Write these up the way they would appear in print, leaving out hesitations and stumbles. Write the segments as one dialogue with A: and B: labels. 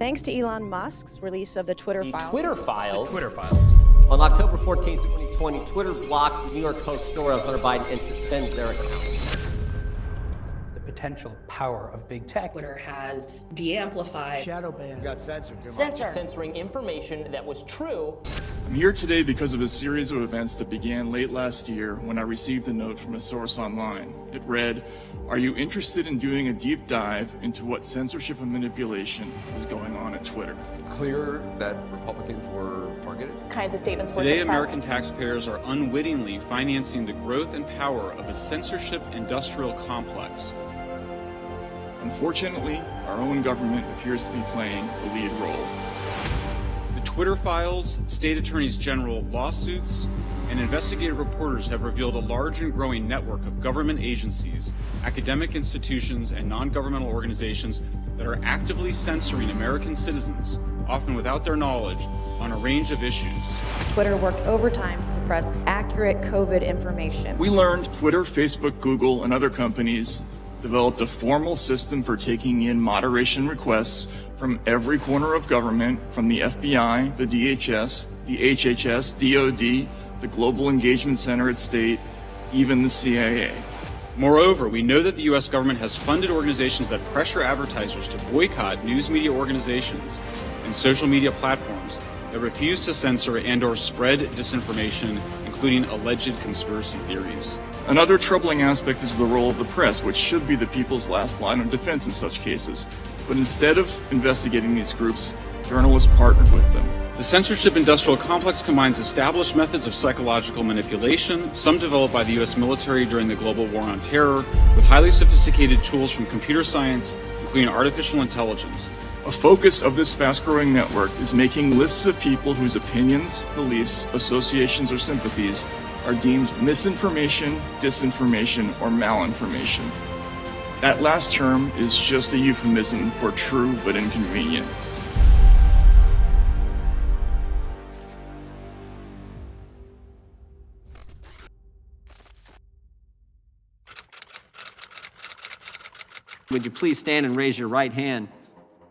A: Thanks to Elon Musk's release of the Twitter files.
B: Twitter files.
C: On October 14, 2020, Twitter blocks the New York Post story on Hunter Biden and suspends their account.
D: The potential power of big tech.
E: Twitter has de-amplified.
D: Shadow ban.
F: Got censored too much.
G: Censor.
B: Censoring information that was true.
H: I'm here today because of a series of events that began late last year when I received a note from a source online. It read, "Are you interested in doing a deep dive into what censorship and manipulation is going on at Twitter?"
I: Clear that Republicans were targeted?
G: Kinds of statements were
J: Today,
G: suppressed.
J: American taxpayers are unwittingly financing the growth and power of a censorship industrial complex.
H: Unfortunately, our own government appears to be playing a lead role.
J: The Twitter files, state attorneys general lawsuits, and investigative reporters have revealed a large and growing network of government agencies, academic institutions, and non-governmental organizations that are actively censoring American citizens, often without their knowledge, on a range of issues.
A: Twitter worked overtime to suppress accurate COVID information.
H: We learned Twitter, Facebook, Google, and other companies developed a formal system for taking in moderation requests from every corner of government, from the FBI, the DHS, the HHS, DOD, the Global Engagement Center at State, even the CIA.
J: Moreover, we know that the U.S. government has funded organizations that pressure advertisers to boycott news media organizations and social media platforms that refuse to censor and/or spread disinformation, including alleged conspiracy theories.
H: Another troubling aspect is the role of the press, which should be the people's last line of defense in such cases. But instead of investigating these groups, journalists partnered with them.
J: The censorship industrial complex combines established methods of psychological manipulation, some developed by the U.S. military during the global war on terror, with highly sophisticated tools from computer science, including artificial intelligence.
H: A focus of this fast-growing network is making lists of people whose opinions, beliefs, associations, or sympathies are deemed misinformation, disinformation, or malinformation. That last term is just a euphemism for true but inconvenient.
C: Would you please stand and raise your right hand?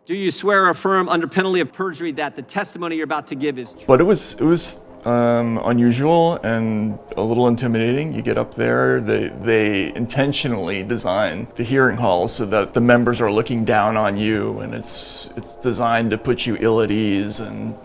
C: Do you swear or affirm under penalty of perjury that the testimony you're about to give is true?
K: But it was unusual and a little intimidating. You get up there, they intentionally design the hearing halls so that the members are looking down on you, and it's designed to put you ill at ease, and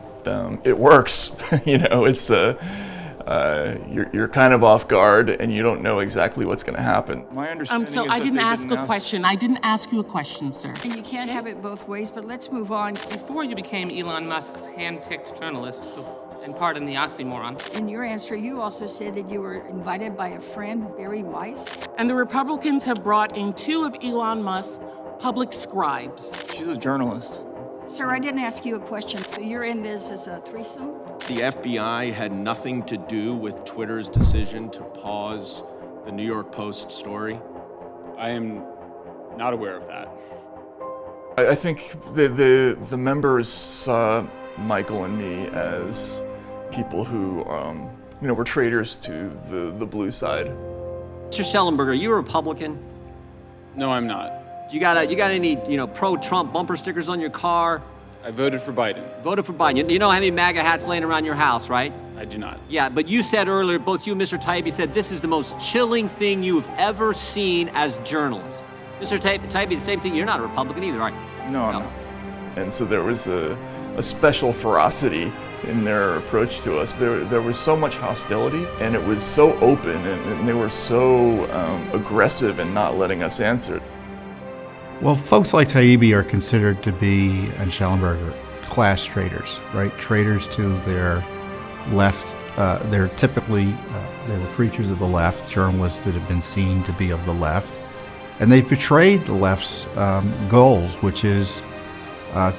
K: it works. You know, it's you're kind of off guard and you don't know exactly what's going to happen.
H: My understanding
L: So
H: is
L: I
H: that
L: didn't
H: they've
L: ask
H: been
L: a question. I didn't ask you a question, sir.
M: And you can't have it both ways, but let's move on.
N: Before you became Elon Musk's hand-picked journalist, and pardon the oxymoron.
M: In your answer, you also said that you were invited by a friend, Barry Weiss.
L: And the Republicans have brought in 2 of Elon Musk's public scribes.
H: She's a journalist.
M: Sir, I didn't ask you a question. So you're in this as a threesome?
O: The FBI had nothing to do with Twitter's decision to pause the New York Post story.
J: I am not aware of that.
K: I think the members saw Michael and me as people who, were traitors to the blue side.
C: Mr. Schellenberger, are you a Republican?
J: No, I'm not.
C: You got any, pro-Trump bumper stickers on your car?
J: I voted for Biden.
C: Voted for Biden. You don't have any MAGA hats laying around your house, right?
J: I do not.
C: Yeah, but you said earlier, both you and Mr. Taibbi said this is the most chilling thing you've ever seen as journalists. Mr. Taibbi, the same thing. You're not a Republican either, are you?
K: No. And so there was a special ferocity in their approach to us. There was so much hostility, and it was so open, and they were so aggressive in not letting us answer.
P: Well, folks like Taibbi are considered to be, and Schellenberger, class traitors, right? Traitors to their left. They're typically, they were preachers of the left, journalists that have been seen to be of the left. And they've betrayed the left's goals, which is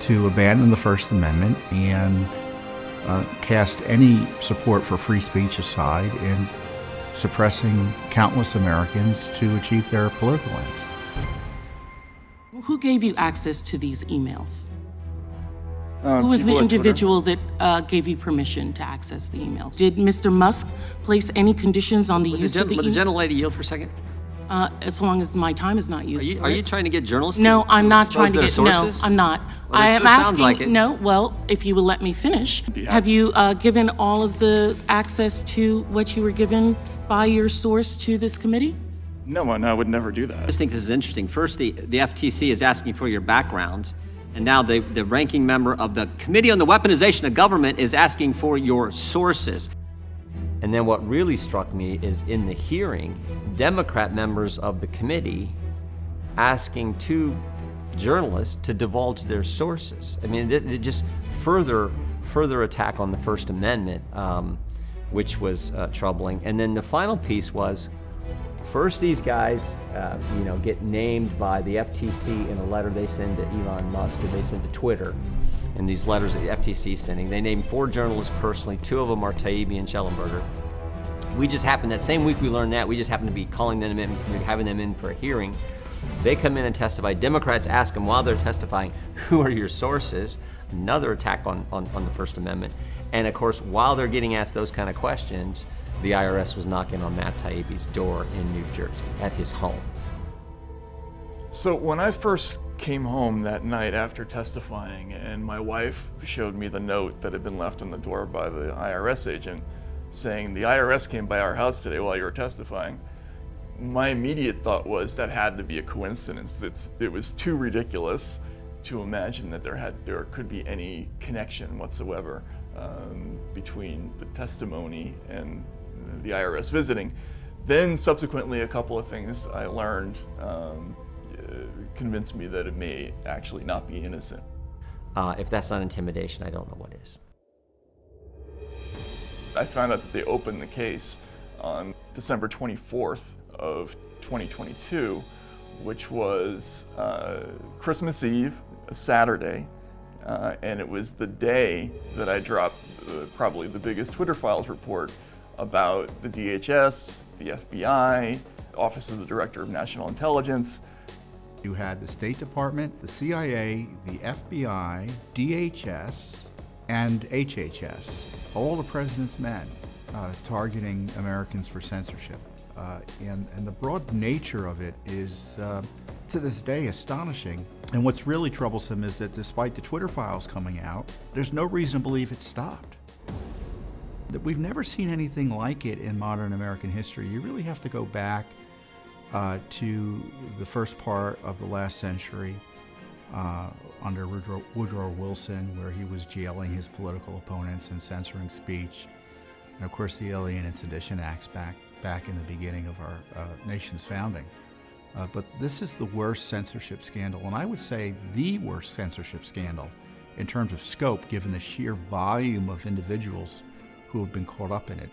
P: to abandon the First Amendment and cast any support for free speech aside in suppressing countless Americans to achieve their political ends.
L: Who gave you access to these emails? Who was the individual that gave you permission to access the emails? Did Mr. Musk place any conditions on the use of the email?
C: Would the gentlelady yield for a second?
L: as long as my time is not used.
C: Are you trying to get journalists?
L: No,
C: to
L: I'm not
C: expose
L: trying to
C: their
L: get.
C: sources?
L: No, I'm not.
C: Well,
L: I
C: it
L: am
C: sure sounds
L: asking.
C: like it.
L: No, well, if you will let me finish, have you given all of the access to what you were given by your source to this committee?
H: No, I would never do that.
C: I just think this is interesting. First, the FTC is asking for your background, and now the ranking member of the Committee on the Weaponization of Government is asking for your sources. And then what really struck me is in the hearing, Democrat members of the committee asking two journalists to divulge their sources. I mean, it just further attack on the First Amendment, which was troubling. And then the final piece was, first these guys, get named by the FTC in a letter they send to Elon Musk, or they send to Twitter. And these letters that the FTC is sending, they named 4 journalists personally. 2 of them are Taibbi and Schellenberger. We just happened, that same week we learned that, we just happened to be calling them in, having them in for a hearing. They come in and testify. Democrats ask them while they're testifying, who are your sources? Another attack on the First Amendment. And of course, while they're getting asked those kind of questions, the IRS was knocking on Matt Taibbi's door in New Jersey, at his home.
K: So when I first came home that night after testifying, and my wife showed me the note that had been left on the door by the IRS agent saying, the IRS came by our house today while you were testifying, my immediate thought was that had to be a coincidence. It was too ridiculous to imagine that there could be any connection whatsoever between the testimony and the IRS visiting. Then subsequently, a couple of things I learned convinced me that it may actually not be innocent.
C: If that's not intimidation, I don't know what is.
K: I found out that they opened the case on December 24th of 2022, which was Christmas Eve, a Saturday, and it was the day that I dropped probably the biggest Twitter Files report about the DHS, the FBI, Office of the Director of National Intelligence.
P: You had the State Department, the CIA, the FBI, DHS, and HHS, all the president's men targeting Americans for censorship. And the broad nature of it is, to this day, astonishing. And what's really troublesome is that despite the Twitter files coming out, there's no reason to believe it stopped. That we've never seen anything like it in modern American history. You really have to go back to the first part of the last century under Woodrow Wilson, where he was jailing his political opponents and censoring speech. And of course, the Alien and Sedition Acts back in the beginning of our nation's founding. But this is the worst censorship scandal, and I would say the worst censorship scandal in terms of scope, given the sheer volume of individuals who have been caught up in it.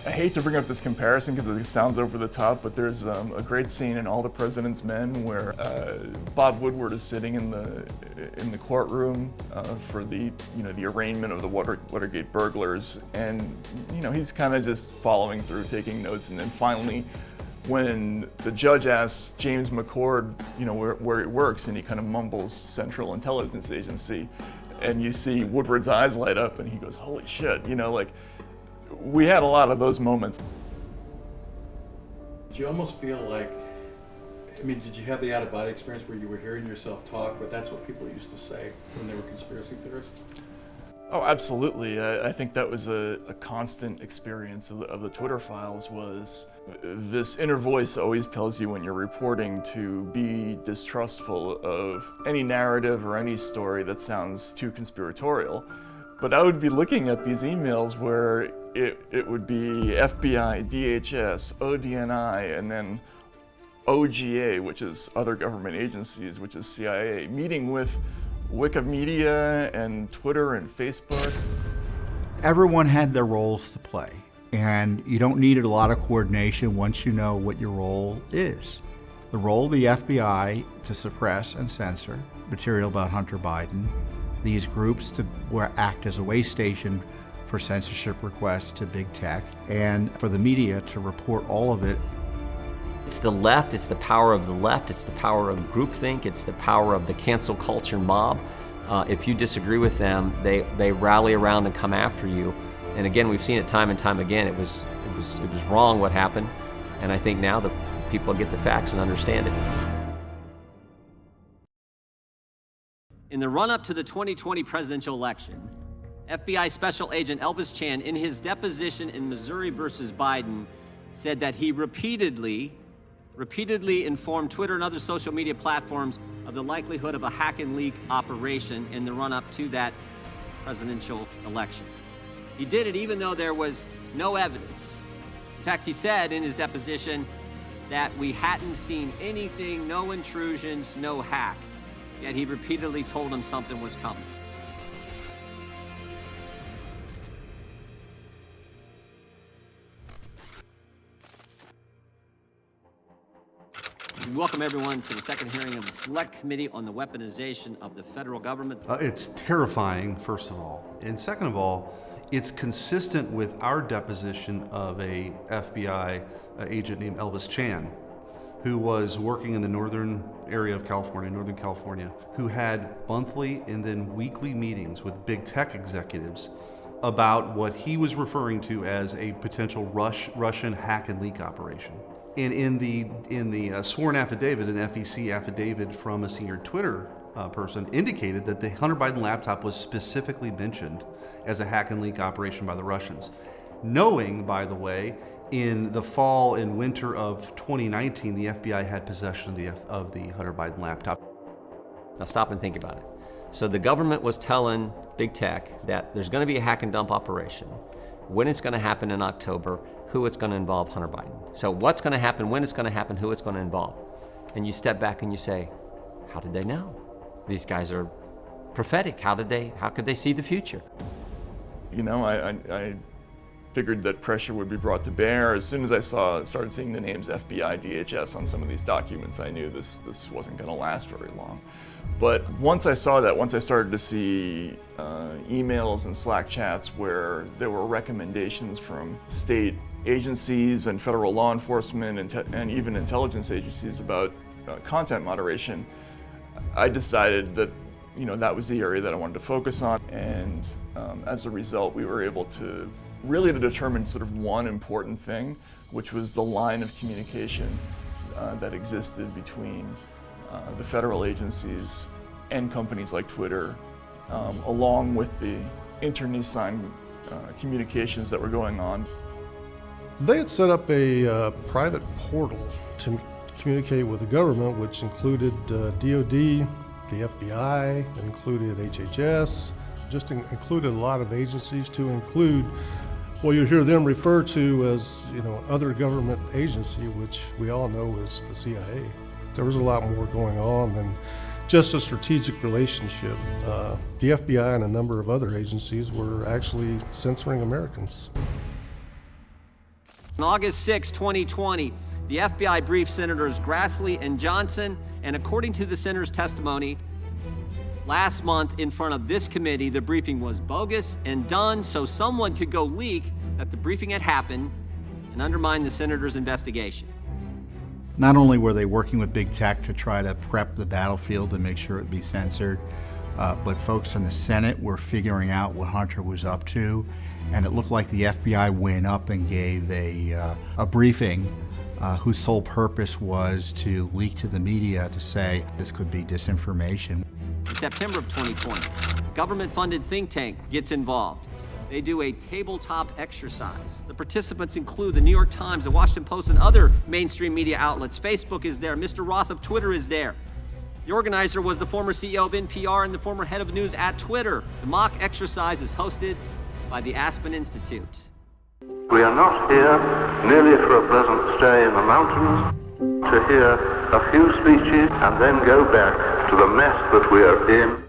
K: I hate to bring up this comparison because it sounds over the top, but there's a great scene in All the President's Men where Bob Woodward is sitting in the courtroom for the arraignment of the Watergate burglars, and he's kind of just following through, taking notes, and then finally, when the judge asks James McCord, where he works, and he kind of mumbles Central Intelligence Agency, and you see Woodward's eyes light up, and he goes, "Holy shit!" We had a lot of those moments.
F: Did you almost feel like, did you have the out-of-body experience where you were hearing yourself talk, but that's what people used to say when they were conspiracy theorists?
K: Oh, absolutely. I think that was a constant experience of the Twitter files. Was this inner voice always tells you when you're reporting to be distrustful of any narrative or any story that sounds too conspiratorial. But I would be looking at these emails where it would be FBI, DHS, ODNI, and then OGA, which is other government agencies, which is CIA, meeting with Wikimedia and Twitter and Facebook.
P: Everyone had their roles to play, and you don't need a lot of coordination once you know what your role is. The role of the FBI to suppress and censor material about Hunter Biden, these groups to act as a way station for censorship requests to big tech, and for the media to report all of it.
C: It's the left, it's the power of the left, it's the power of groupthink, it's the power of the cancel culture mob. If you disagree with them, they rally around and come after you. And again, we've seen it time and time again. It was wrong what happened. And I think now the people get the facts and understand it. In the run-up to the 2020 presidential election, FBI Special Agent Elvis Chan, in his deposition in Missouri versus Biden, said that he repeatedly informed Twitter and other social media platforms of the likelihood of a hack and leak operation in the run-up to that presidential election. He did it even though there was no evidence. In fact, he said in his deposition that we hadn't seen anything, no intrusions, no hack, yet he repeatedly told him something was coming. We welcome everyone to the second hearing of the Select Committee on the Weaponization of the Federal Government.
G: It's terrifying, first of all. And second of all, it's consistent with our deposition of a FBI agent named Elvis Chan, who was working in the northern area of California, Northern California, who had monthly and then weekly meetings with big tech executives about what he was referring to as a potential Russian hack and leak operation. And in the sworn affidavit, an FEC affidavit from a senior Twitter person indicated that the Hunter Biden laptop was specifically mentioned as a hack and leak operation by the Russians. Knowing, by the way, in the fall and winter of 2019, the FBI had possession of the Hunter Biden laptop.
C: Now stop and think about it. So the government was telling big tech that there's going to be a hack and dump operation, when it's going to happen in October, who it's going to involve, Hunter Biden. So what's going to happen, when it's going to happen, who it's going to involve. And you step back and you say, how did they know? These guys are prophetic. How could they see the future?
K: You know, I figured that pressure would be brought to bear. As soon as I started seeing the names FBI, DHS on some of these documents, I knew this wasn't going to last very long. But once I saw that, once I started to see emails and Slack chats where there were recommendations from state agencies and federal law enforcement and even intelligence agencies about content moderation, I decided that that was the area that I wanted to focus on. And as a result, we were able to really determine sort of one important thing, which was the line of communication that existed between the federal agencies and companies like Twitter, along with the internecine communications that were going on.
Q: They had set up a private portal to communicate with the government, which included DOD, the FBI, it included HHS, just included a lot of agencies to include what you hear them refer to as, other government agency, which we all know is the CIA. There was a lot more going on than just a strategic relationship. The FBI and a number of other agencies were actually censoring Americans.
C: On August 6, 2020, the FBI briefed Senators Grassley and Johnson, and according to the senator's testimony, last month in front of this committee, the briefing was bogus and done so someone could go leak that the briefing had happened and undermine the senator's investigation.
P: Not only were they working with big tech to try to prep the battlefield to make sure it'd be censored, but folks in the Senate were figuring out what Hunter was up to, and it looked like the FBI went up and gave a briefing whose sole purpose was to leak to the media to say this could be disinformation.
C: In September of 2020, a government-funded think tank gets involved. They do a tabletop exercise. The participants include the New York Times, the Washington Post, and other mainstream media outlets. Facebook is there. Mr. Roth of Twitter is there. The organizer was the former CEO of NPR and the former head of news at Twitter. The mock exercise is hosted by the Aspen Institute.
R: We are not here merely for a pleasant stay in the mountains, to hear a few speeches and then go back to the mess that we are in.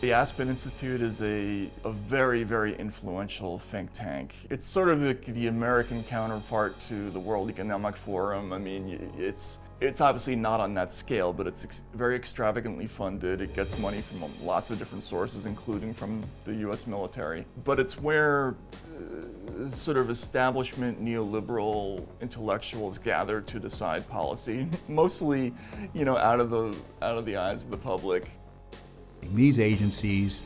K: The Aspen Institute is a very, very influential think tank. It's sort of the American counterpart to the World Economic Forum. I mean, it's obviously not on that scale, but it's very extravagantly funded. It gets money from lots of different sources, including from the US military. But it's where sort of establishment neoliberal intellectuals gather to decide policy, mostly, out of the eyes of the public.
P: These agencies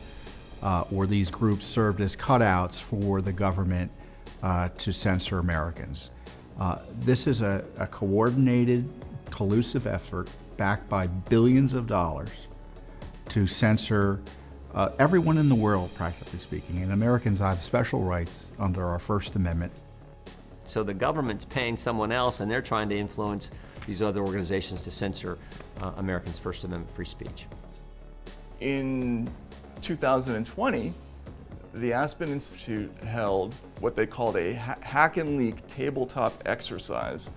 P: or these groups served as cutouts for the government to censor Americans. This is a coordinated, collusive effort backed by billions of dollars to censor everyone in the world, practically speaking. And Americans have special rights under our First Amendment.
C: So the government's paying someone else, and they're trying to influence these other organizations to censor Americans' First Amendment free speech.
K: In 2020, the Aspen Institute held what they called a hack and leak tabletop exercise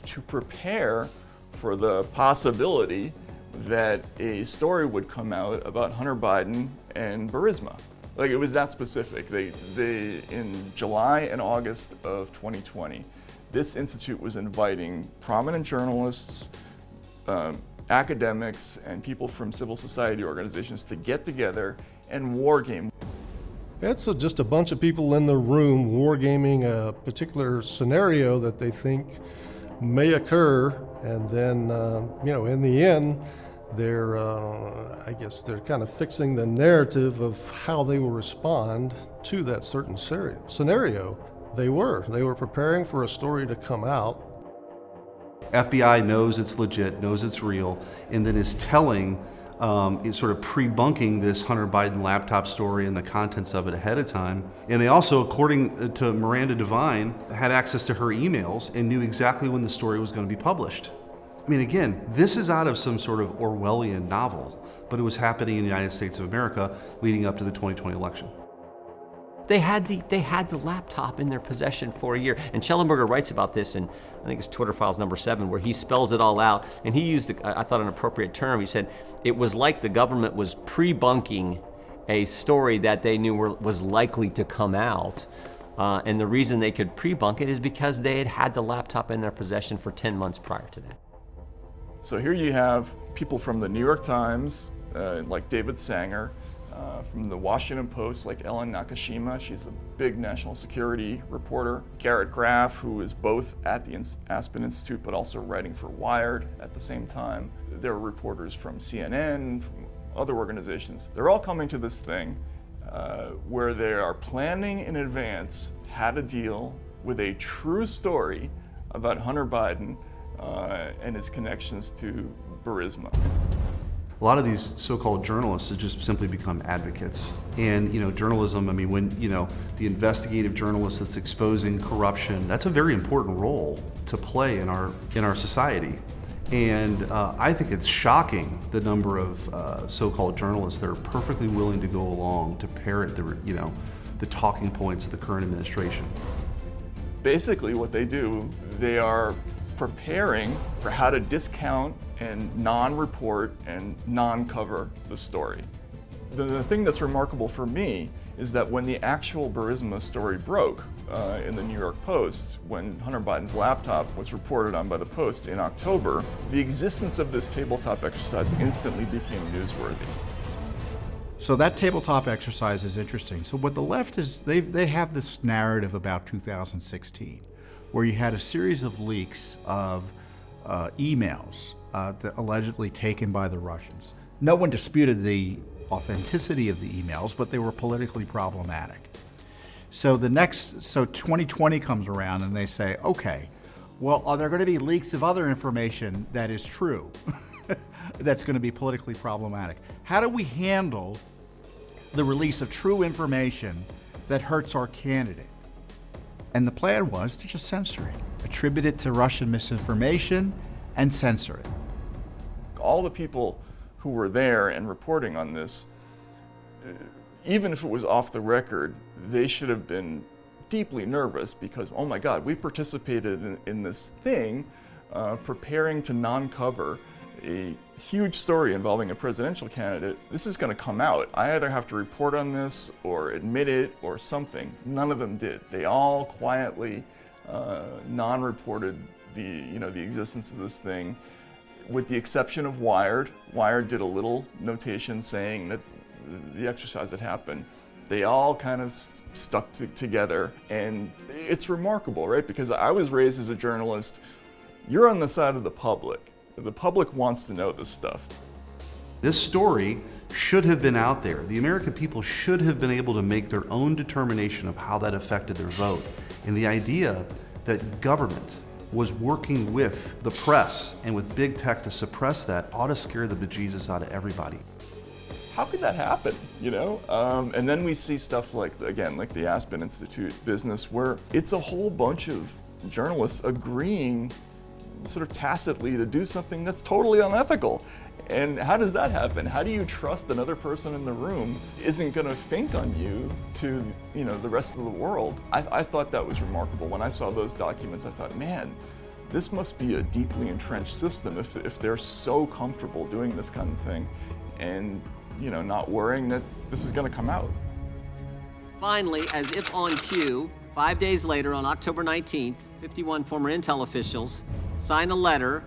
K: to prepare for the possibility that a story would come out about Hunter Biden and Burisma. Like, it was that specific. They in July and August of 2020, this institute was inviting prominent journalists, academics, and people from civil society organizations to get together and wargame.
Q: It's just a bunch of people in the room wargaming a particular scenario that they think may occur, and then, in the end, they're, I guess they're kind of fixing the narrative of how they will respond to that certain scenario. They were preparing for a story to come out.
G: FBI knows it's legit, knows it's real, and then is telling, is sort of pre-bunking this Hunter Biden laptop story and the contents of it ahead of time. And they also, according to Miranda Devine, had access to her emails and knew exactly when the story was going to be published. I mean, again, this is out of some sort of Orwellian novel, but it was happening in the United States of America leading up to the 2020 election.
C: They had the laptop in their possession for a year. And Schellenberger writes about this in, I think it's Twitter Files number 7, where he spells it all out. And he used, I thought, an appropriate term. He said, it was like the government was pre-bunking a story that they knew was likely to come out. And the reason they could pre-bunk it is because they had the laptop in their possession for 10 months prior to that.
K: So here you have people from the New York Times, like David Sanger, from the Washington Post, like Ellen Nakashima, she's a big national security reporter. Garrett Graff, who is both at the Aspen Institute, but also writing for Wired at the same time. There are reporters from CNN, from other organizations. They're all coming to this thing where they are planning in advance how to deal with a true story about Hunter Biden and his connections to Burisma.
G: A lot of these so-called journalists have just simply become advocates. And, journalism, I mean, when, the investigative journalist that's exposing corruption, that's a very important role to play in our society. And I think it's shocking the number of so-called journalists that are perfectly willing to go along to parrot the talking points of the current administration.
K: Basically what they do, they are preparing for how to discount and non-report and non-cover the story. The thing that's remarkable for me is that when the actual Burisma story broke in the New York Post, when Hunter Biden's laptop was reported on by the Post in October, the existence of this tabletop exercise instantly became newsworthy.
P: So that tabletop exercise is interesting. So what the left is, they have this narrative about 2016, where you had a series of leaks of emails that allegedly taken by the Russians. No one disputed the authenticity of the emails, but they were politically problematic. So 2020 comes around and they say, okay, well, are there going to be leaks of other information that is true that's going to be politically problematic? How do we handle the release of true information that hurts our candidate? And the plan was to just censor it, attribute it to Russian misinformation, and censor it.
K: All the people who were there and reporting on this, even if it was off the record, they should have been deeply nervous because, oh my God, we participated in this thing, preparing to non-cover a huge story involving a presidential candidate. This is going to come out. I either have to report on this or admit it or something. None of them did. They all quietly non-reported the existence of this thing, with the exception of Wired. Wired did a little notation saying that the exercise had happened. They all kind of stuck together, and it's remarkable, right? Because I was raised as a journalist. You're on the side of the public. The public wants to know this stuff.
G: This story should have been out there. The American people should have been able to make their own determination of how that affected their vote. And the idea that government was working with the press and with big tech to suppress that ought to scare the bejesus out of everybody.
K: How could that happen, you know? And then we see stuff like, again, like the Aspen Institute business, where it's a whole bunch of journalists agreeing sort of tacitly to do something that's totally unethical. And how does that happen? How do you trust another person in the room isn't going to think on you to, you know, the rest of the world? I thought that was remarkable. When I saw those documents, I thought, man, this must be a deeply entrenched system if they're so comfortable doing this kind of thing and, you know, not worrying that this is going to come out.
C: Finally, as if on cue, 5 days later, on October 19th, 51 former intel officials signed a letter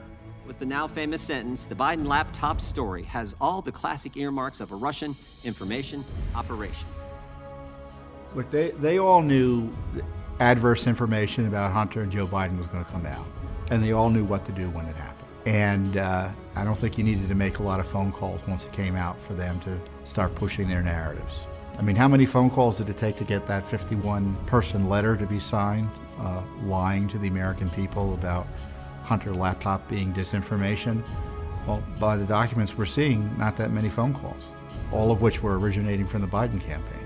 C: with the now famous sentence, "The Biden laptop story has all the classic earmarks of a Russian information operation."
P: Look, they all knew adverse information about Hunter and Joe Biden was going to come out, and they all knew what to do when it happened. And I don't think you needed to make a lot of phone calls once it came out for them to start pushing their narratives. I mean, how many phone calls did it take to get that 51-person letter to be signed, lying to the American people about Hunter laptop being disinformation? Well, by the documents we're seeing, not that many phone calls, all of which were originating from the Biden campaign.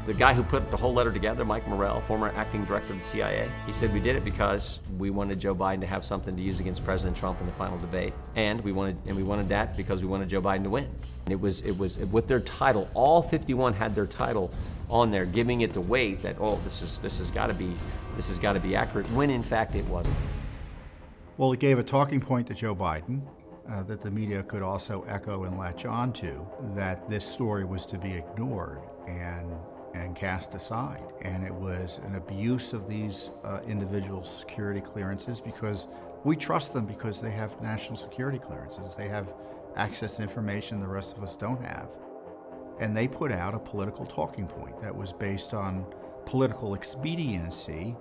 C: The guy who put the whole letter together, Mike Morrell, former acting director of the CIA, he said, "We did it because we wanted Joe Biden to have something to use against President Trump in the final debate, and we wanted that because we wanted Joe Biden to win." And it was with their title. All 51 had their title on there, giving it the weight that, oh, this has got to be accurate, when in fact it wasn't.
P: Well, it gave a talking point to Joe Biden that the media could also echo and latch on to, that this story was to be ignored and cast aside. And it was an abuse of these individual security clearances, because we trust them because they have national security clearances. They have access to information the rest of us don't have. And they put out a political talking point that was based on political expediency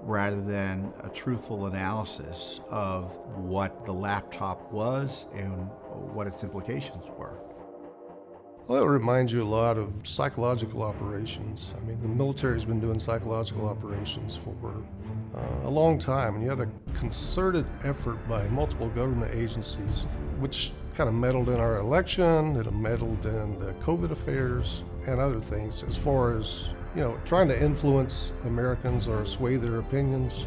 P: rather than a truthful analysis of what the laptop was and what its implications were.
Q: Well, it reminds you a lot of psychological operations. I mean, the military's been doing psychological operations for a long time, and you had a concerted effort by multiple government agencies, which kind of meddled in our election, it meddled in the COVID affairs and other things, as far as, you know, trying to influence Americans or sway their opinions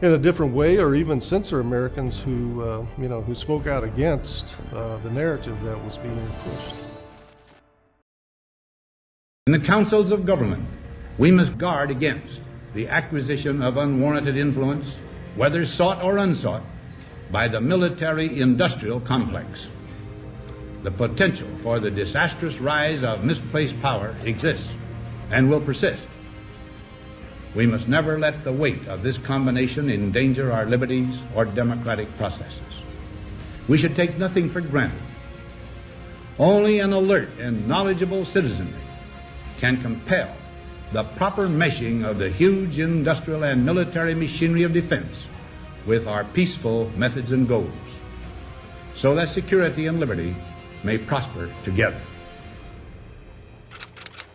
Q: in a different way, or even censor Americans who, who spoke out against the narrative that was being pushed.
S: In the councils of government, we must guard against the acquisition of unwarranted influence, whether sought or unsought, by the military-industrial complex. The potential for the disastrous rise of misplaced power exists and will persist. We must never let the weight of this combination endanger our liberties or democratic processes. We should take nothing for granted. Only an alert and knowledgeable citizenry can compel the proper meshing of the huge industrial and military machinery of defense with our peaceful methods and goals, so that security and liberty may prosper together.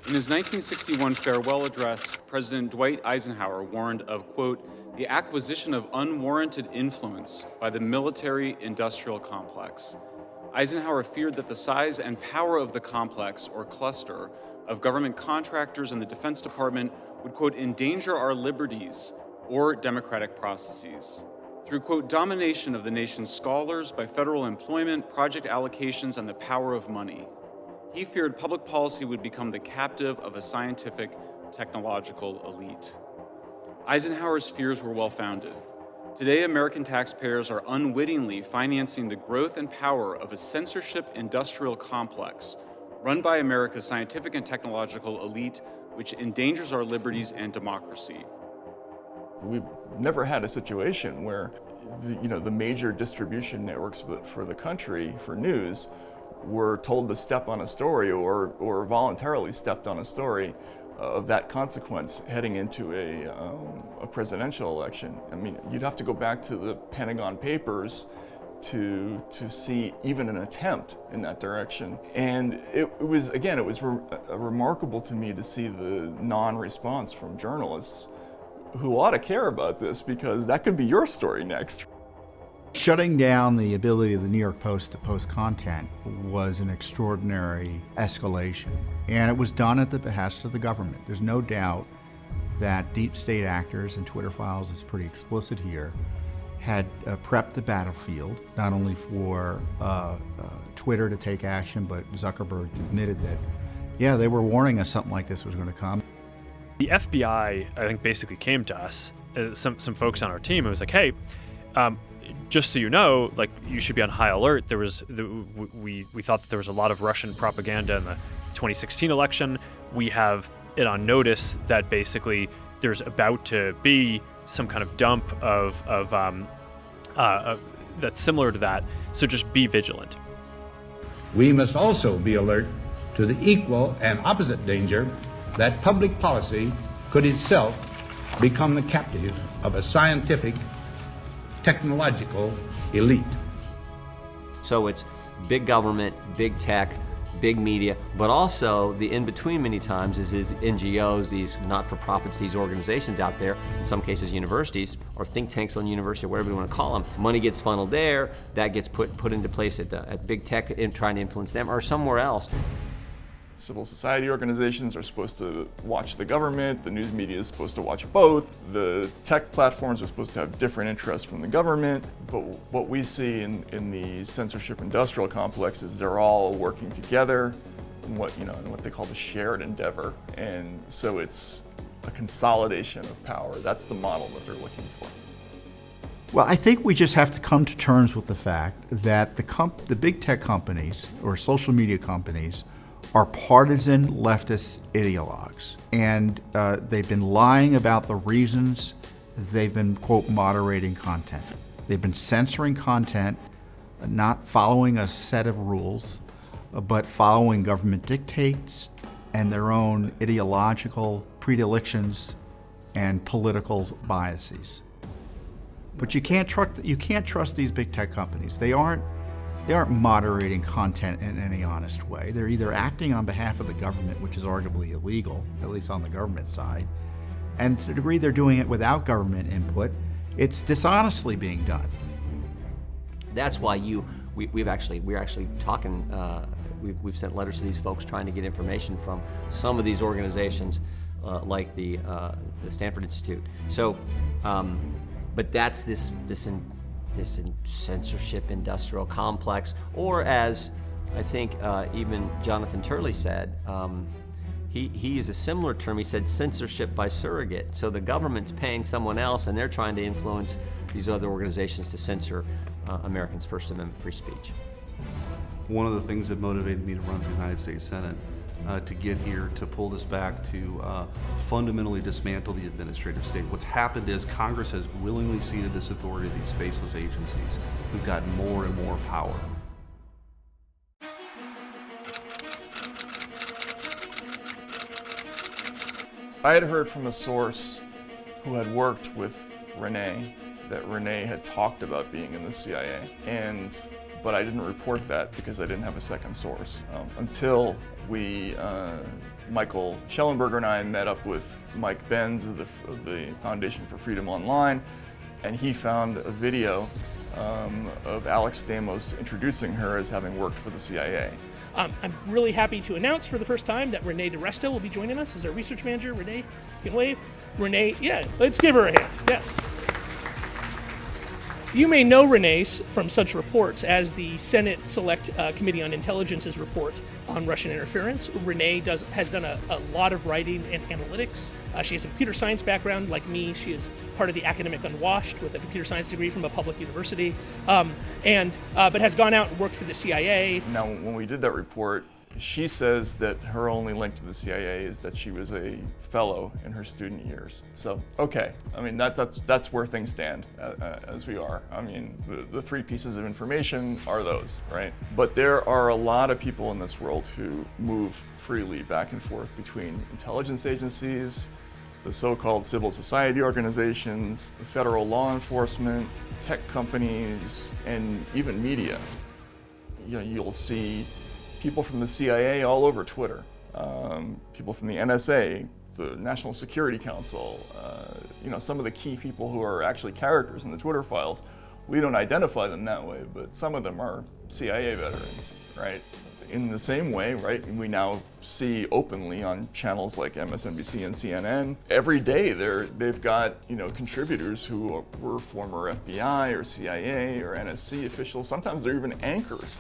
J: In his 1961 farewell address, President Dwight Eisenhower warned of, quote, the acquisition of unwarranted influence by the military-industrial complex. Eisenhower feared that the size and power of the complex, or cluster, of government contractors in the Defense Department would, quote, endanger our liberties or democratic processes. Through, quote, domination of the nation's scholars by federal employment, project allocations, and the power of money. He feared public policy would become the captive of a scientific, technological elite. Eisenhower's fears were well-founded. Today, American taxpayers are unwittingly financing the growth and power of a censorship industrial complex run by America's scientific and technological elite, which endangers our liberties and democracy.
K: We've never had a situation where the major distribution networks for the country, for news, were told to step on a story or voluntarily stepped on a story of that consequence heading into a presidential election. I mean, you'd have to go back to the Pentagon Papers to see even an attempt in that direction. And it was remarkable to me to see the non-response from journalists who ought to care about this, because that could be your story next.
P: Shutting down the ability of the New York Post to post content was an extraordinary escalation, and it was done at the behest of the government. There's no doubt that deep state actors, and Twitter Files is pretty explicit here, had prepped the battlefield, not only for Twitter to take action, but Zuckerberg's admitted that, yeah, they were warning us something like this was going to come.
T: The FBI, I think, basically came to us, some folks on our team, and was like, hey, just so you know, like, you should be on high alert. We thought that there was a lot of Russian propaganda in the 2016 election. We have it on notice that basically there's about to be some kind of dump that's similar to that. So just be vigilant.
S: We must also be alert to the equal and opposite danger that public policy could itself become the captive of a scientific, technological elite.
C: So it's big government, big tech, big media, but also the in-between many times is NGOs, these not-for-profits, these organizations out there, in some cases universities, or think tanks on university, or whatever you want to call them. Money gets funneled there, that gets put into place at big tech in trying to influence them, or somewhere else.
K: Civil society organizations are supposed to watch the government, the news media is supposed to watch both, the tech platforms are supposed to have different interests from the government, but what we see in the censorship industrial complex is they're all working together in what they call the shared endeavor, and so it's a consolidation of power. That's the model that they're looking for.
P: Well, I think we just have to come to terms with the fact that the big tech companies, or social media companies, are partisan leftist ideologues. And they've been lying about the reasons they've been, quote, moderating content. They've been censoring content, not following a set of rules, but following government dictates and their own ideological predilections and political biases. But you can't trust these big tech companies. They aren't moderating content in any honest way. They're either acting on behalf of the government, which is arguably illegal, at least on the government side, and to the degree they're doing it without government input, it's dishonestly being done.
C: That's why we're actually talking. We've sent letters to these folks trying to get information from some of these organizations, like the Stanford Institute. So, but that's this censorship industrial complex, or as I think even Jonathan Turley said, he used a similar term. He said censorship by surrogate. So the government's paying someone else, and they're trying to influence these other organizations to censor Americans' First Amendment free speech.
G: One of the things that motivated me to run for the United States Senate, to get here, to pull this back, to fundamentally dismantle the administrative state. What's happened is Congress has willingly ceded this authority to these faceless agencies who've gotten more and more power.
K: I had heard from a source who had worked with Renee that Renee had talked about being in the CIA, but I didn't report that because I didn't have a second source until Michael Schellenberger and I met up with Mike Benz of the Foundation for Freedom Online, and he found a video of Alex Stamos introducing her as having worked for the CIA.
U: I'm really happy to announce for the first time that Renee DiResta will be joining us as our research manager. Renee, you can wave. Renee, yeah, let's give her a hand, yes. You may know Renee from such reports as the Senate Select Committee on Intelligence's report on Russian interference. Renee has done a lot of writing and analytics. She has a computer science background like me. She is part of the academic unwashed with a computer science degree from a public university, but has gone out and worked for the CIA.
K: Now, when we did that report, she says that her only link to the CIA is that she was a fellow in her student years. So, okay, I mean, that's where things stand as we are. I mean, the three pieces of information are those, right? But there are a lot of people in this world who move freely back and forth between intelligence agencies, the so-called civil society organizations, federal law enforcement, tech companies, and even media. You know, you'll see people from the CIA all over Twitter, people from the NSA, the National Security Council, some of the key people who are actually characters in the Twitter files, we don't identify them that way, but some of them are CIA veterans, right? In the same way, right, we now see openly on channels like MSNBC and CNN, every day they've got, contributors who were former FBI or CIA or NSC officials. Sometimes they're even anchors.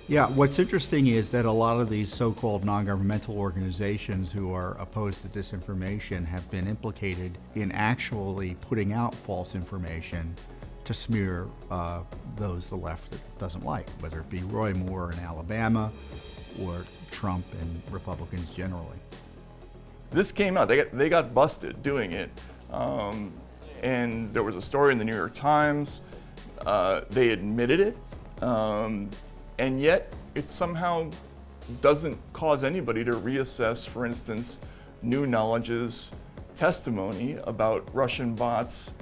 P: Yeah, what's interesting is that a lot of these so-called non-governmental organizations who are opposed to disinformation have been implicated in actually putting out false information to smear those the left doesn't like, whether it be Roy Moore in Alabama or Trump and Republicans generally.
K: This came out, they got busted doing it. And there was a story in the New York Times, they admitted it, and yet it somehow doesn't cause anybody to reassess, for instance, New Knowledge's testimony about Russian bots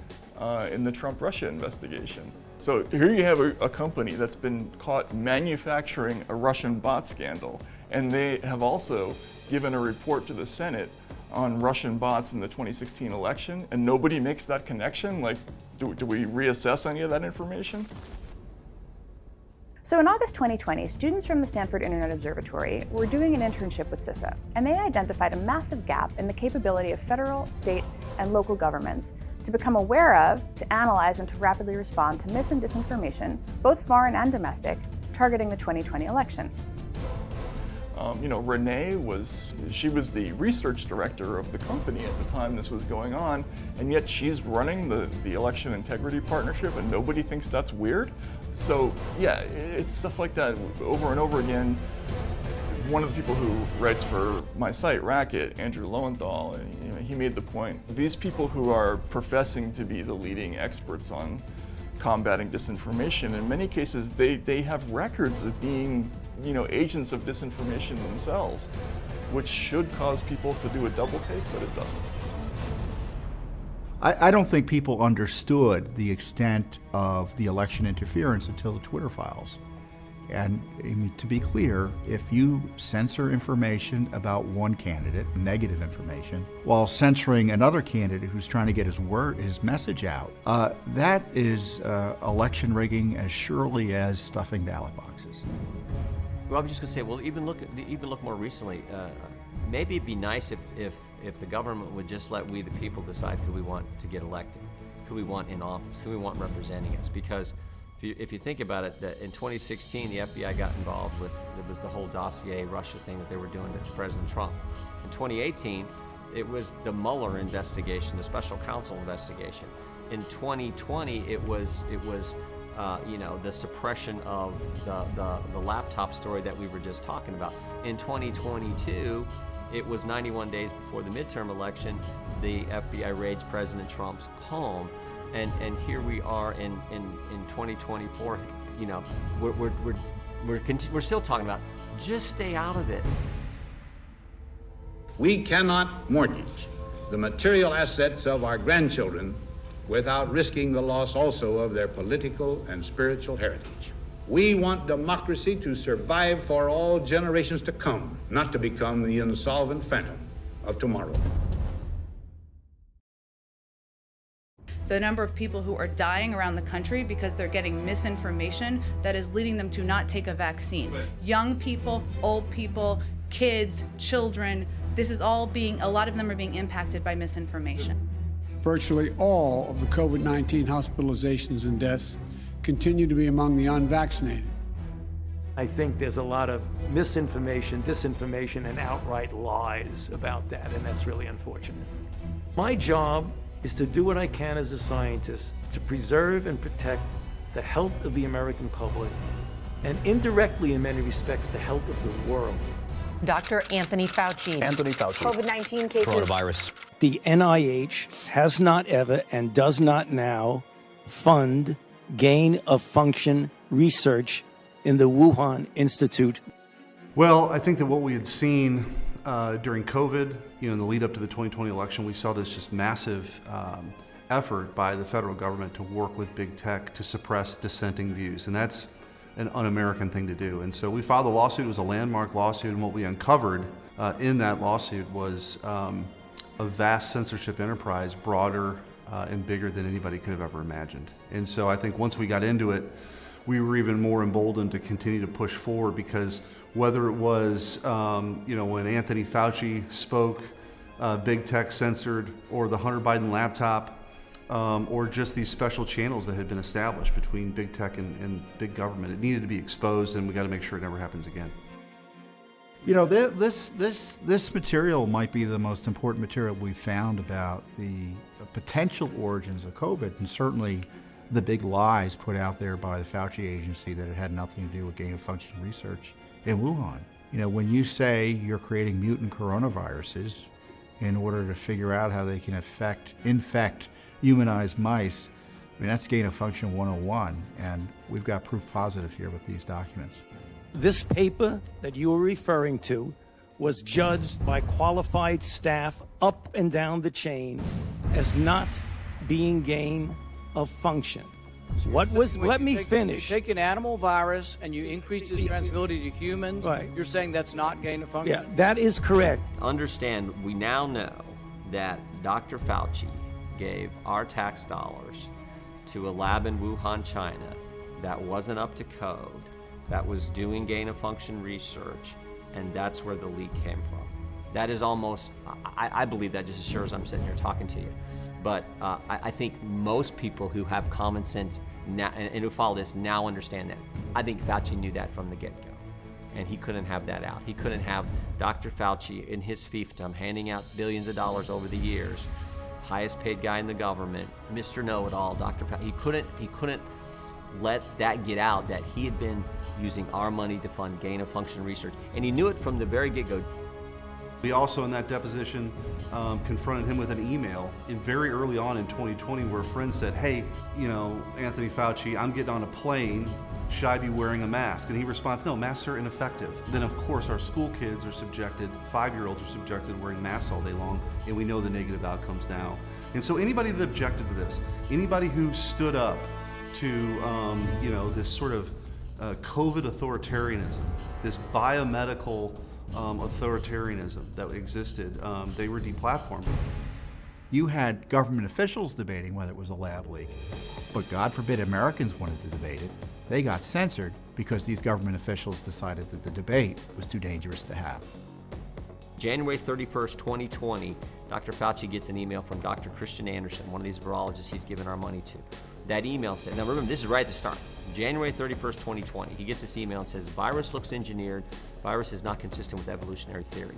K: in the Trump-Russia investigation. So here you have a company that's been caught manufacturing a Russian bot scandal, and they have also given a report to the Senate on Russian bots in the 2016 election, and nobody makes that connection? Like, do we reassess any of that information?
E: So in August 2020, students from the Stanford Internet Observatory were doing an internship with CISA, and they identified a massive gap in the capability of federal, state, and local governments to become aware of, to analyze, and to rapidly respond to mis and disinformation, both foreign and domestic, targeting the 2020 election.
K: Renee was the research director of the company at the time this was going on, and yet she's running the election integrity partnership, and nobody thinks that's weird. So yeah, it's stuff like that over and over again. One of the people who writes for my site, Racket, Andrew Lowenthal, he made the point, these people who are professing to be the leading experts on combating disinformation, in many cases they have records of being agents of disinformation themselves, which should cause people to do a double take, but it doesn't.
P: I don't think people understood the extent of the election interference until the Twitter files. And to be clear, if you censor information about one candidate, negative information, while censoring another candidate who's trying to get his message out, that is election rigging as surely as stuffing ballot boxes.
C: Well, I'm just going to say, well, even look more recently. Maybe it'd be nice if the government would just let we, the people, decide who we want to get elected, who we want in office, who we want representing us. Because if you think about it, that in 2016, the FBI got involved with, it was the whole dossier Russia thing that they were doing to President Trump. In 2018, it was the Mueller investigation, the special counsel investigation. In 2020, it was the suppression of the laptop story that we were just talking about. In 2022, it was 91 days before the midterm election, the FBI raids President Trump's home. And here we are in 2024. We're still talking about just stay out of it.
S: We cannot mortgage the material assets of our grandchildren without risking the loss also of their political and spiritual heritage. We want democracy to survive for all generations to come, not to become the insolvent phantom of tomorrow.
V: The number of people who are dying around the country because they're getting misinformation that is leading them to not take a vaccine. Young people, old people, kids, children, this is all a lot of them are being impacted by misinformation.
W: Virtually all of the COVID-19 hospitalizations and deaths continue to be among the unvaccinated.
X: I think there's a lot of misinformation, disinformation, and outright lies about that, and that's really unfortunate. My job is to do what I can as a scientist to preserve and protect the health of the American public, and indirectly, in many respects, the health of the world.
Y: Dr. Anthony Fauci. COVID-19 cases.
X: Coronavirus. The NIH has not ever and does not now fund gain-of-function research in the Wuhan Institute.
G: Well, I think that what we had seen during COVID, in the lead up to the 2020 election, we saw this just massive effort by the federal government to work with big tech to suppress dissenting views. And that's an un-American thing to do. And so we filed a lawsuit. It was a landmark lawsuit. And what we uncovered in that lawsuit was a vast censorship enterprise, broader and bigger than anybody could have ever imagined. And so I think once we got into it, we were even more emboldened to continue to push forward, because whether it was when Anthony Fauci spoke, big tech censored, or the Hunter Biden laptop, or just these special channels that had been established between big tech and big government, it needed to be exposed, and we got to make sure it never happens again.
P: You know, this material might be the most important material we've found about the potential origins of COVID, and certainly the big lies put out there by the Fauci agency that it had nothing to do with gain-of-function research in Wuhan. You know, when you say you're creating mutant coronaviruses in order to figure out how they can infect humanized mice, I mean, that's gain-of-function 101, and we've got proof positive here with these documents.
X: This paper that you were referring to was judged by qualified staff up and down the chain as not being gain of function. Let me finish.
A: You take an animal virus and you increase its transmissibility to humans,
X: right.
A: You're saying that's not gain of function?
X: Yeah, that is correct.
C: Understand, we now know that Dr. Fauci gave our tax dollars to a lab in Wuhan, China that wasn't up to code, that was doing gain-of-function research, and that's where the leak came from. That is almost, I believe that just as sure as I'm sitting here talking to you. But I think most people who have common sense now, and who follow this now understand that. I think Fauci knew that from the get-go, and he couldn't have that out. He couldn't have Dr. Fauci in his fiefdom handing out billions of dollars over the years, highest paid guy in the government, Mr. Know-it-all, Dr. Fauci. He couldn't let that get out that he had been using our money to fund gain-of-function research, and he knew it from the very get-go.
G: We also, in that deposition, confronted him with an email very early on in 2020 where a friend said, hey, Anthony Fauci, I'm getting on a plane, should I be wearing a mask? And he responds, no, masks are ineffective. Then, of course, our school kids are subjected, 5-year-olds are subjected to wearing masks all day long, and we know the negative outcomes now. And so anybody that objected to this, anybody who stood up to this sort of COVID authoritarianism, this biomedical authoritarianism that existed, they were deplatformed.
P: You had government officials debating whether it was a lab leak, but God forbid Americans wanted to debate it. They got censored because these government officials decided that the debate was too dangerous to have.
C: January 31st, 2020, Dr. Fauci gets an email from Dr. Christian Anderson, one of these virologists he's given our money to. That email said, now remember, this is right at the start, January 31st, 2020, he gets this email and says, virus looks engineered, virus is not consistent with evolutionary theory.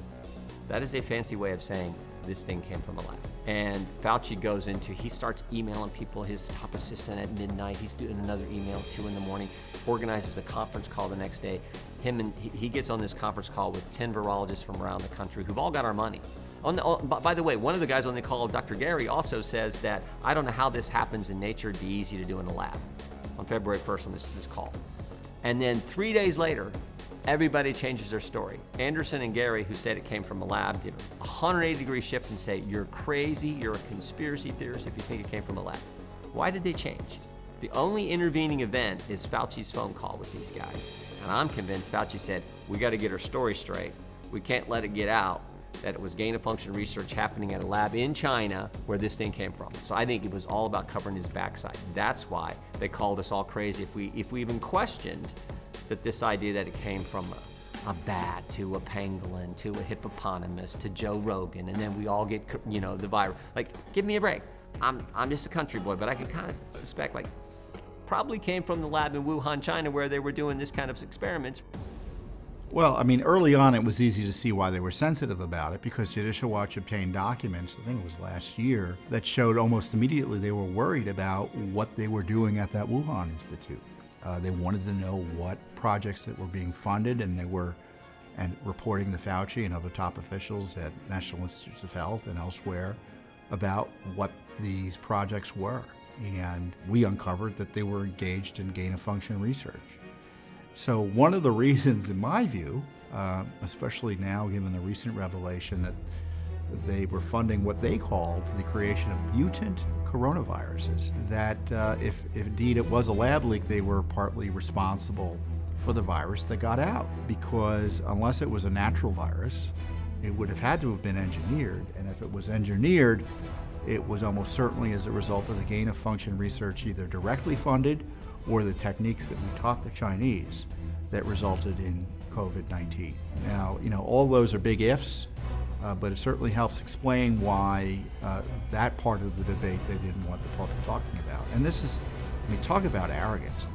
C: That is a fancy way of saying this thing came from a lab. And Fauci goes into, he starts emailing people, his top assistant at midnight, he's doing another email, 2 in the morning, organizes a conference call the next day. He gets on this conference call with 10 virologists from around the country who've all got our money. By the way, one of the guys on the call, Dr. Gary, also says that, I don't know how this happens in nature, it'd be easy to do in a lab, on February 1st on this call. And then 3 days later, everybody changes their story. Anderson and Gary, who said it came from a lab, give a 180-degree shift and say, you're crazy, you're a conspiracy theorist if you think it came from a lab. Why did they change? The only intervening event is Fauci's phone call with these guys. And I'm convinced Fauci said, we got to get our story straight. We can't let it get out that it was gain-of-function research happening at a lab in China where this thing came from. So I think it was all about covering his backside. That's why they called us all crazy. If we even questioned that this idea that it came from a bat to a pangolin to a hippopotamus to Joe Rogan, and then we all get, the virus. Like, give me a break. I'm just a country boy, but I can kind of suspect, probably came from the lab in Wuhan, China, where they were doing this kind of experiments.
P: Well, I mean, early on it was easy to see why they were sensitive about it, because Judicial Watch obtained documents, I think it was last year, that showed almost immediately they were worried about what they were doing at that Wuhan Institute. They wanted to know what projects that were being funded, and reporting to Fauci and other top officials at National Institutes of Health and elsewhere about what these projects were. And we uncovered that they were engaged in gain-of-function research. So one of the reasons, in my view, especially now given the recent revelation that they were funding what they called the creation of mutant coronaviruses, that if indeed it was a lab leak, they were partly responsible for the virus that got out. Because unless it was a natural virus, It would have had to have been engineered, and if it was engineered, it was almost certainly as a result of the gain-of-function research either directly funded or the techniques that we taught the Chinese that resulted in COVID-19. Now, all those are big ifs, but it certainly helps explain why that part of the debate they didn't want the public talking about. And this is, talk about arrogance.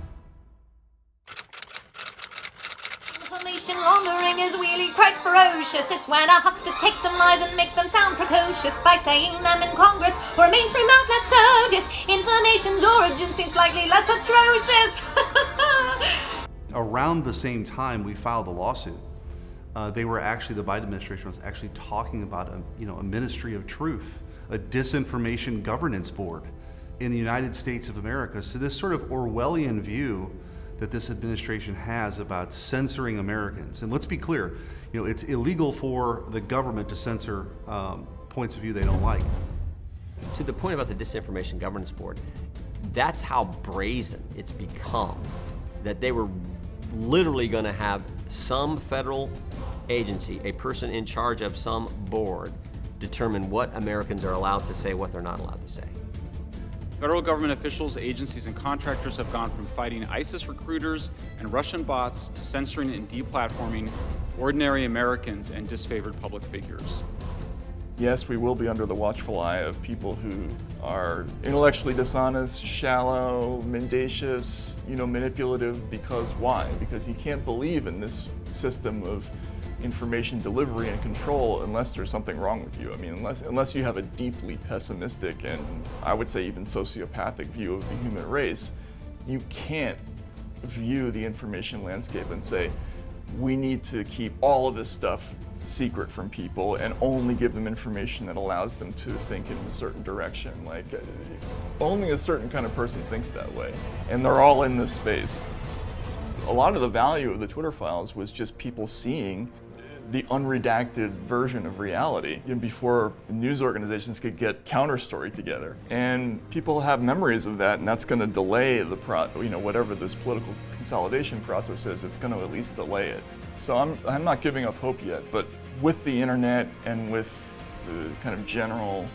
B: Information laundering is really quite ferocious. It's when a huckster takes some lies and makes them sound precocious by saying them in Congress or a mainstream outlet. So disinformation's origin seems slightly less atrocious.
G: Around the same time we filed the lawsuit, the Biden administration was actually talking about a ministry of truth, a disinformation governance board in the United States of America. So this sort of Orwellian view that this administration has about censoring Americans. And let's be clear, it's illegal for the government to censor points of view they don't like.
C: To the point about the Disinformation Governance Board, that's how brazen it's become, that they were literally going to have some federal agency, a person in charge of some board, determine what Americans are allowed to say, what they're not allowed to say.
J: Federal government officials, agencies, and contractors have gone from fighting ISIS recruiters and Russian bots to censoring and deplatforming ordinary Americans and disfavored public figures.
K: Yes, we will be under the watchful eye of people who are intellectually dishonest, shallow, mendacious, manipulative. Because why? Because you can't believe in this system of information delivery and control unless there's something wrong with you. Unless you have a deeply pessimistic and I would say even sociopathic view of the human race, you can't view the information landscape and say, we need to keep all of this stuff secret from people and only give them information that allows them to think in a certain direction. Only a certain kind of person thinks that way, and they're all in this space. A lot of the value of the Twitter files was just people seeing the unredacted version of reality before news organizations could get counter-story together. And people have memories of that, and that's going to delay the whatever this political consolidation process is, it's going to at least delay it. So I'm not giving up hope yet, but with the internet and with the kind of general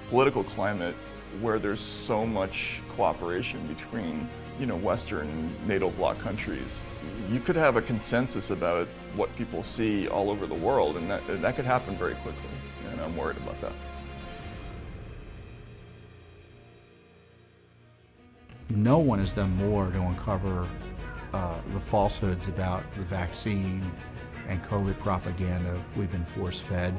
K: political climate where there's so much cooperation between Western NATO bloc countries, you could have a consensus about what people see all over the world, and that could happen very quickly, and I'm worried about that.
P: No one has done more to uncover the falsehoods about the vaccine and COVID propaganda we've been force-fed.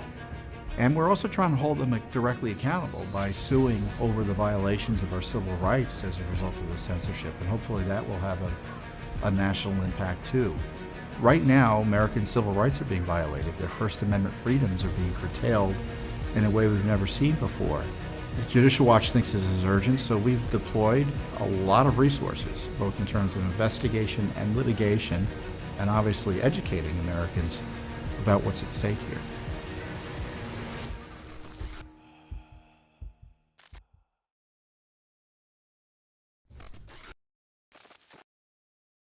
P: And we're also trying to hold them directly accountable by suing over the violations of our civil rights as a result of the censorship. And hopefully that will have a national impact too. Right now, American civil rights are being violated. Their First Amendment freedoms are being curtailed in a way we've never seen before. Judicial Watch thinks this is urgent, so we've deployed a lot of resources, both in terms of investigation and litigation, and obviously educating Americans about what's at stake here.